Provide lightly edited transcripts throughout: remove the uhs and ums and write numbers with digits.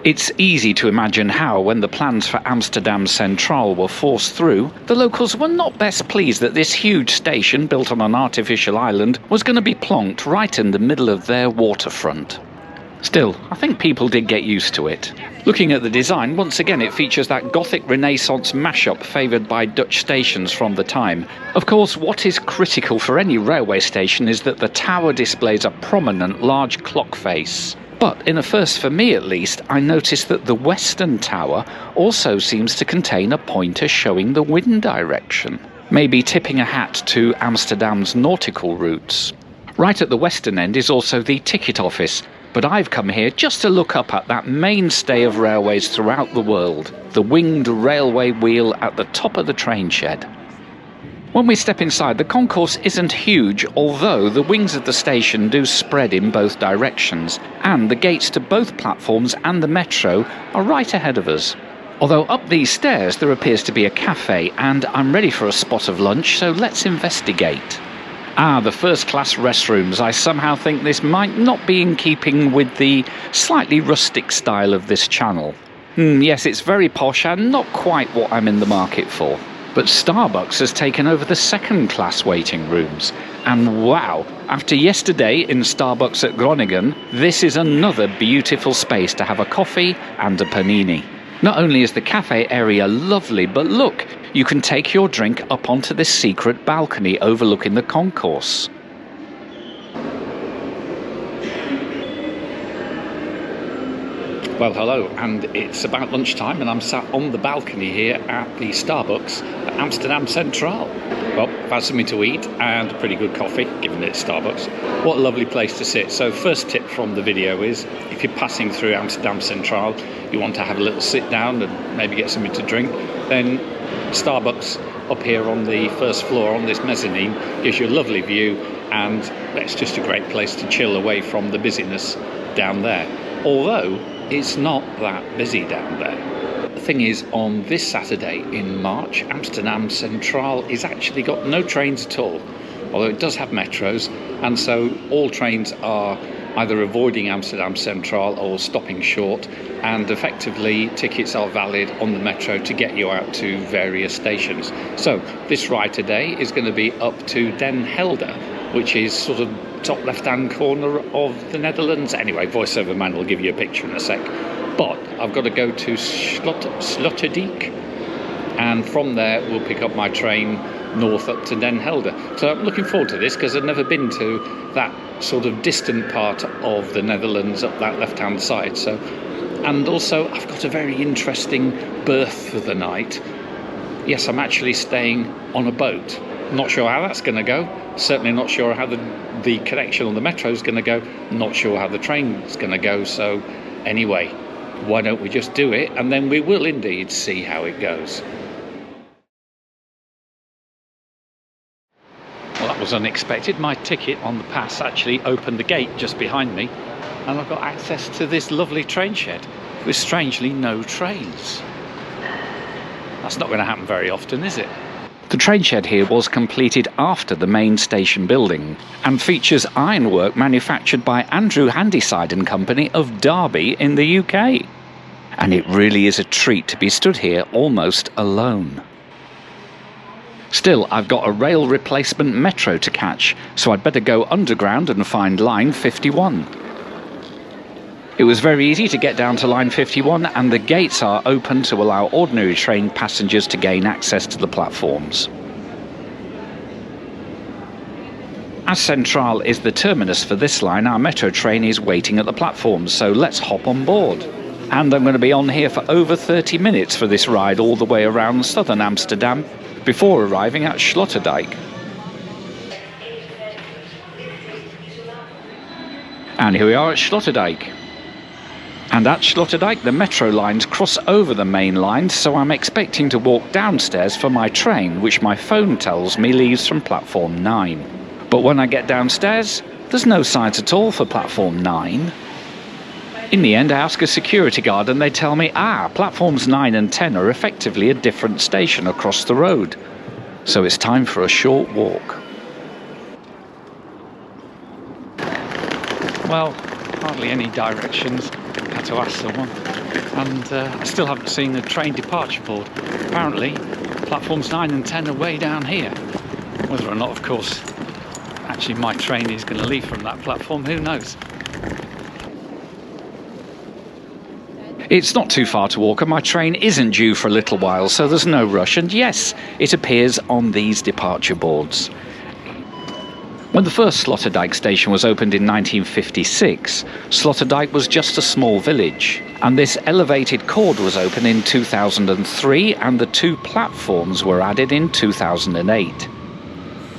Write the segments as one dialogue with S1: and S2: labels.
S1: It's easy to imagine how, when the plans for Amsterdam Centraal were forced through, the locals were not best pleased that this huge station, built on an artificial island, was going to be plonked right in the middle of their waterfront. Still, I think people did get used to it. Looking at the design, once again it features that Gothic Renaissance mashup favoured by Dutch stations from the time. Of course, what is critical for any railway station is that the tower displays a prominent large clock face. But in a first for me at least, I noticed that the western tower also seems to contain a pointer showing the wind direction. Maybe tipping a hat to Amsterdam's nautical routes. Right at the western end is also the ticket office. But I've come here just to look up at that mainstay of railways throughout the world, the winged railway wheel at the top of the train shed. When we step inside, the concourse isn't huge, although the wings of the station do spread in both directions, and the gates to both platforms and the metro are right ahead of us. Although up these stairs there appears to be a cafe, and I'm ready for a spot of lunch, so let's investigate. The first-class restrooms. I somehow think this might not be in keeping with the slightly rustic style of this channel. Yes, it's very posh and not quite what I'm in the market for. But Starbucks has taken over the second-class waiting rooms. And wow, after yesterday in Starbucks at Groningen, this is another beautiful space to have a coffee and a panini. Not only is the cafe area lovely, but look, you can take your drink up onto this secret balcony overlooking the concourse. Well, hello, and it's about lunchtime and I'm sat on the balcony here at the Starbucks at Amsterdam Centraal. Well, I've had something to eat and a pretty good coffee, given it's Starbucks. What a lovely place to sit. So first tip from the video is, if you're passing through Amsterdam Centraal, you want to have a little sit down and maybe get something to drink, then Starbucks up here on the first floor on this mezzanine gives you a lovely view, and it's just a great place to chill away from the busyness down there. Although it's not that busy down there. The thing is, on this Saturday in March, Amsterdam Centraal is actually got no trains at all, although it does have metros, and so all trains are either avoiding Amsterdam Centraal or stopping short, and effectively tickets are valid on the metro to get you out to various stations. So this ride today is going to be up to Den Helder, which is sort of top left-hand corner of the Netherlands. Anyway, voiceover man will give you a picture in a sec. But I've got to go to Sloterdijk, and from there we'll pick up my train north up to Den Helder. So I'm looking forward to this because I've never been to that sort of distant part of the Netherlands up that left-hand side. So, and also I've got a very interesting berth for the night. Yes, I'm actually staying on a boat. Not sure how that's going to go. Certainly not sure how the connection on the metro is going to go. Not sure how the train's going to go. So anyway, why don't we just do it, and then we will indeed see how it goes. Well, that was unexpected. My ticket on the pass actually opened the gate just behind me, and I've got access to this lovely train shed with strangely no trains. That's not going to happen very often, is it? The train shed here was completed after the main station building and features ironwork manufactured by Andrew Handyside and Company of Derby in the UK. And it really is a treat to be stood here almost alone. Still, I've got a rail replacement metro to catch, so I'd better go underground and find line 51. It was very easy to get down to line 51, and the gates are open to allow ordinary train passengers to gain access to the platforms. As Centraal is the terminus for this line, our metro train is waiting at the platforms, so let's hop on board. And I'm going to be on here for over 30 minutes for this ride all the way around southern Amsterdam before arriving at Sloterdijk. And here we are at Sloterdijk. And at Sloterdijk, the metro lines cross over the main line, so I'm expecting to walk downstairs for my train, which my phone tells me leaves from platform 9. But when I get downstairs, there's no signs at all for platform 9. In the end, I ask a security guard and they tell me, platforms 9 and 10 are effectively a different station across the road. So it's time for a short walk. Well, hardly any directions. had to ask someone, and I still haven't seen the train departure board. Apparently platforms 9 and 10 are way down here. Whether or not, of course, actually my train is going to leave from that platform, who knows. It's not too far to walk, and my train isn't due for a little while, so there's no rush. And yes, it appears on these departure boards. When the first Sloterdijk station was opened in 1956, Sloterdijk was just a small village, and this elevated chord was opened in 2003, and the 2 platforms were added in 2008.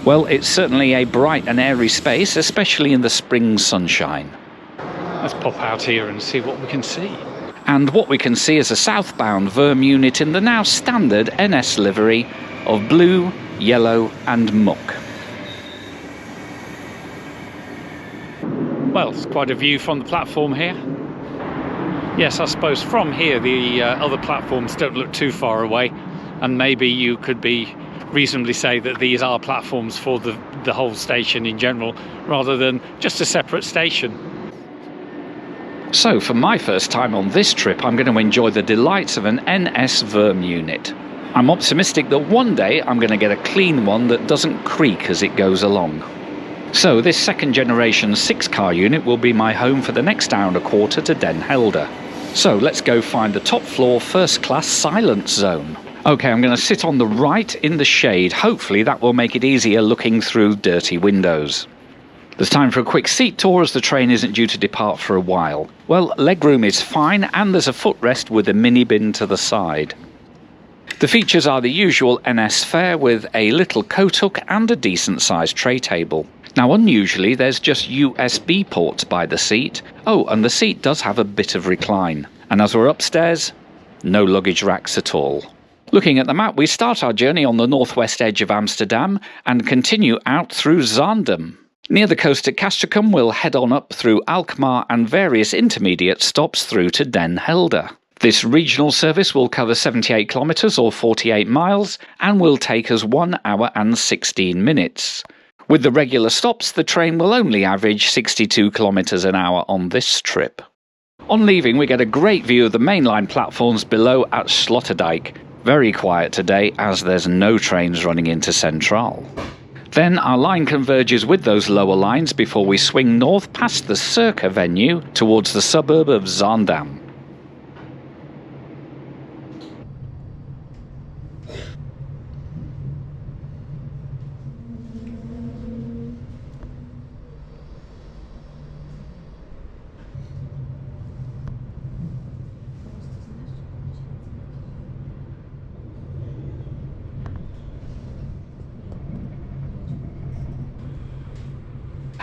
S1: Well, it's certainly a bright and airy space, especially in the spring sunshine. Let's pop out here and see what we can see. And what we can see is a southbound VIRM unit in the now standard NS livery of blue, yellow and muck. Well, it's quite a view from the platform here. Yes, I suppose from here the other platforms don't look too far away, and maybe you could be reasonably say that these are platforms for the whole station in general, rather than just a separate station. So for my first time on this trip, I'm going to enjoy the delights of an NS VIRM unit. I'm optimistic that one day I'm going to get a clean one that doesn't creak as it goes along. So this second generation 6-car unit will be my home for the next hour and a quarter to Den Helder. So let's go find the top floor first class silent zone. Okay, I'm going to sit on the right in the shade. Hopefully that will make it easier looking through dirty windows. There's time for a quick seat tour as the train isn't due to depart for a while. Well, legroom is fine, and there's a footrest with a mini bin to the side. The features are the usual NS fare with a little coat hook and a decent sized tray table. Now unusually there's just USB ports by the seat. Oh, and the seat does have a bit of recline. And as we're upstairs, no luggage racks at all. Looking at the map, we start our journey on the northwest edge of Amsterdam and continue out through Zaandam. Near the coast at Castricum, we'll head on up through Alkmaar and various intermediate stops through to Den Helder. This regional service will cover 78 kilometres or 48 miles and will take us 1 hour and 16 minutes. With the regular stops, the train will only average 62 kilometres an hour on this trip. On leaving, we get a great view of the mainline platforms below at Sloterdijk. Very quiet today as there's no trains running into Centraal. Then our line converges with those lower lines before we swing north past the Circa venue towards the suburb of Zaandam.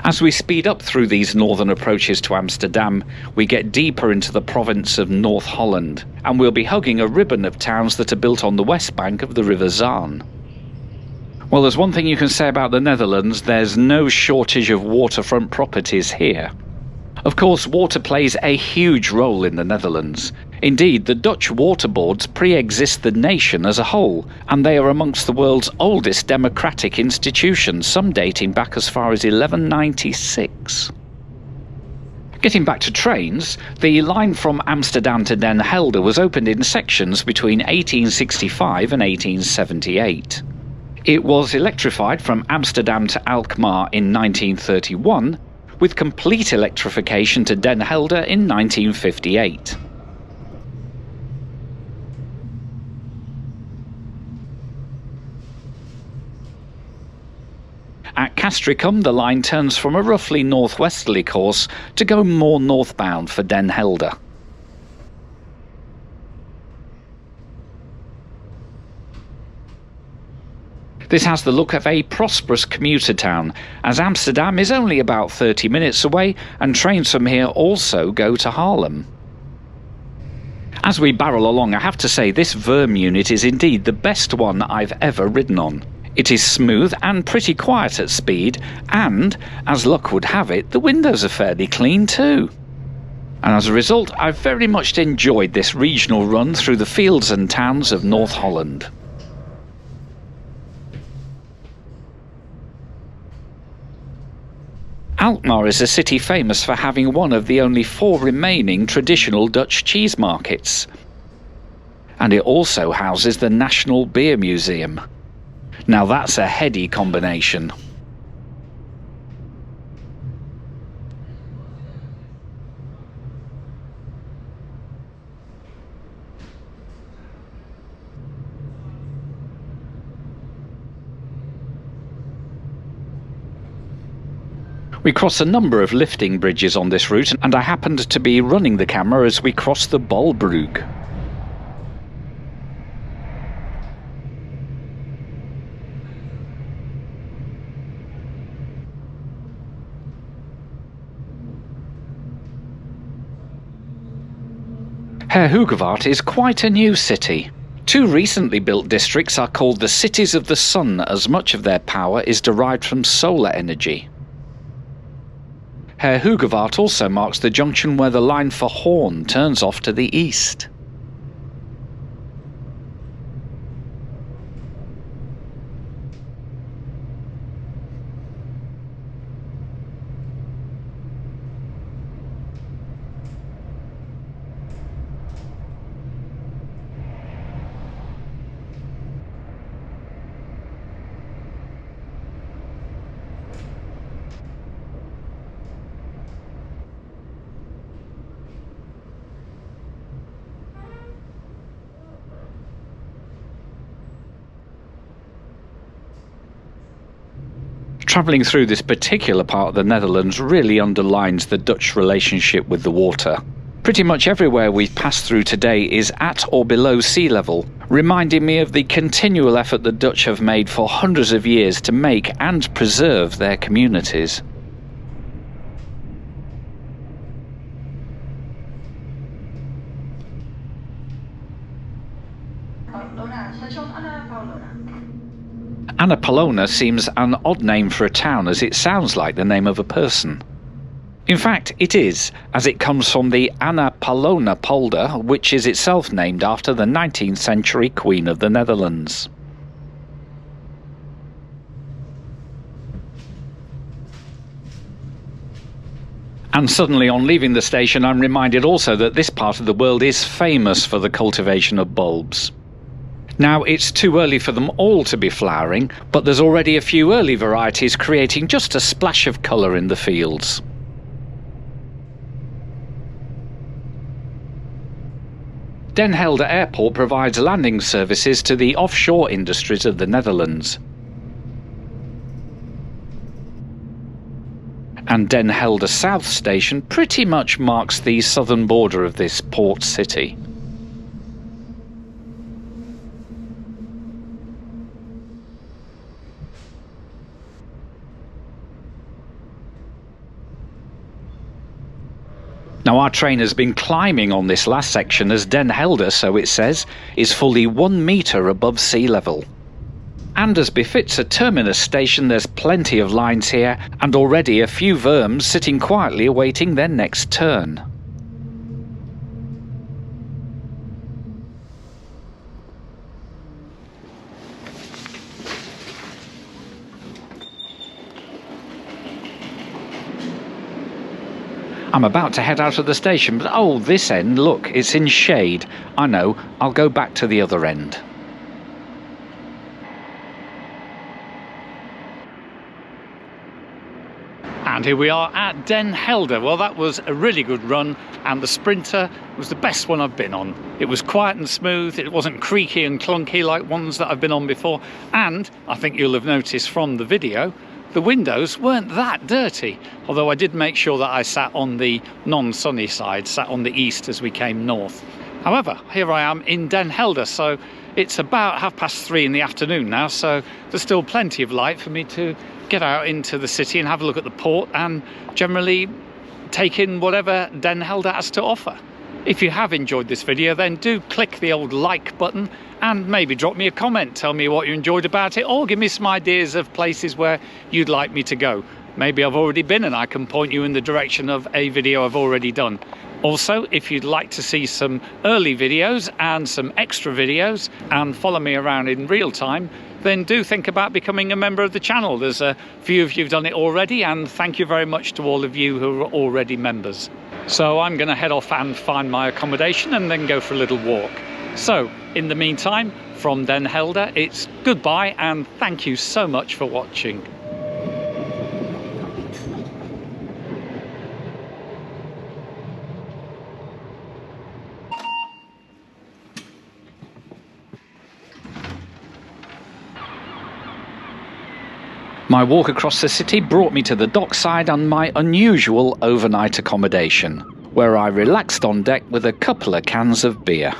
S1: As we speed up through these northern approaches to Amsterdam, we get deeper into the province of North Holland, and we'll be hugging a ribbon of towns that are built on the west bank of the River Zaan. Well, there's one thing you can say about the Netherlands: there's no shortage of waterfront properties here. Of course, water plays a huge role in the Netherlands. Indeed, the Dutch water boards pre-exist the nation as a whole, and they are amongst the world's oldest democratic institutions, some dating back as far as 1196. Getting back to trains, the line from Amsterdam to Den Helder was opened in sections between 1865 and 1878. It was electrified from Amsterdam to Alkmaar in 1931, with complete electrification to Den Helder in 1958. At Castricum, the line turns from a roughly northwesterly course to go more northbound for Den Helder. This has the look of a prosperous commuter town, as Amsterdam is only about 30 minutes away and trains from here also go to Haarlem. As we barrel along, I have to say this VIRM unit is indeed the best one I've ever ridden on. It is smooth and pretty quiet at speed, and, as luck would have it, the windows are fairly clean too. And as a result, I've very much enjoyed this regional run through the fields and towns of North Holland. Alkmaar is a city famous for having one of the only 4 remaining traditional Dutch cheese markets. And it also houses the National Beer Museum. Now that's a heady combination. We cross a number of lifting bridges on this route, and I happened to be running the camera as we crossed the Bolbrug. Heerhugowaard is quite a new city. 2 recently built districts are called the Cities of the Sun, as much of their power is derived from solar energy. Heerhugowaard also marks the junction where the line for Hoorn turns off to the east. Travelling through this particular part of the Netherlands really underlines the Dutch relationship with the water. Pretty much everywhere we've passed through today is at or below sea level, reminding me of the continual effort the Dutch have made for hundreds of years to make and preserve their communities. Annapolona seems an odd name for a town, as it sounds like the name of a person. In fact, it is, as it comes from the Annapolona polder, which is itself named after the 19th century Queen of the Netherlands. And suddenly, on leaving the station, I'm reminded also that this part of the world is famous for the cultivation of bulbs. Now, it's too early for them all to be flowering, but there's already a few early varieties creating just a splash of colour in the fields. Den Helder Airport provides landing services to the offshore industries of the Netherlands. And Den Helder South Station pretty much marks the southern border of this port city. Now, our train has been climbing on this last section as Den Helder, so it says, is fully 1 metre above sea level. And as befits a terminus station, there's plenty of lines here, and already a few VIRMs sitting quietly awaiting their next turn. I'm about to head out of the station, but oh, this end, look, it's in shade. I know, I'll go back to the other end. And here we are at Den Helder. Well, that was a really good run, and the Sprinter was the best one I've been on. It was quiet and smooth, it wasn't creaky and clunky like ones that I've been on before, and I think you'll have noticed from the video, the windows weren't that dirty, although I did make sure that I sat on the non-sunny side, sat on the east as we came north. However, here I am in Den Helder, so it's about 3:30 in the afternoon now, so there's still plenty of light for me to get out into the city and have a look at the port and generally take in whatever Den Helder has to offer. If you have enjoyed this video, then do click the old like button and maybe drop me a comment, tell me what you enjoyed about it, or give me some ideas of places where you'd like me to go. Maybe I've already been and I can point you in the direction of a video I've already done. Also, if you'd like to see some early videos and some extra videos and follow me around in real time, then do think about becoming a member of the channel. There's a few of you who've done it already, and thank you very much to all of you who are already members. So I'm going to head off and find my accommodation and then go for a little walk. So in the meantime, from Den Helder, it's goodbye and thank you so much for watching. My walk across the city brought me to the dockside and my unusual overnight accommodation, where I relaxed on deck with a couple of cans of beer.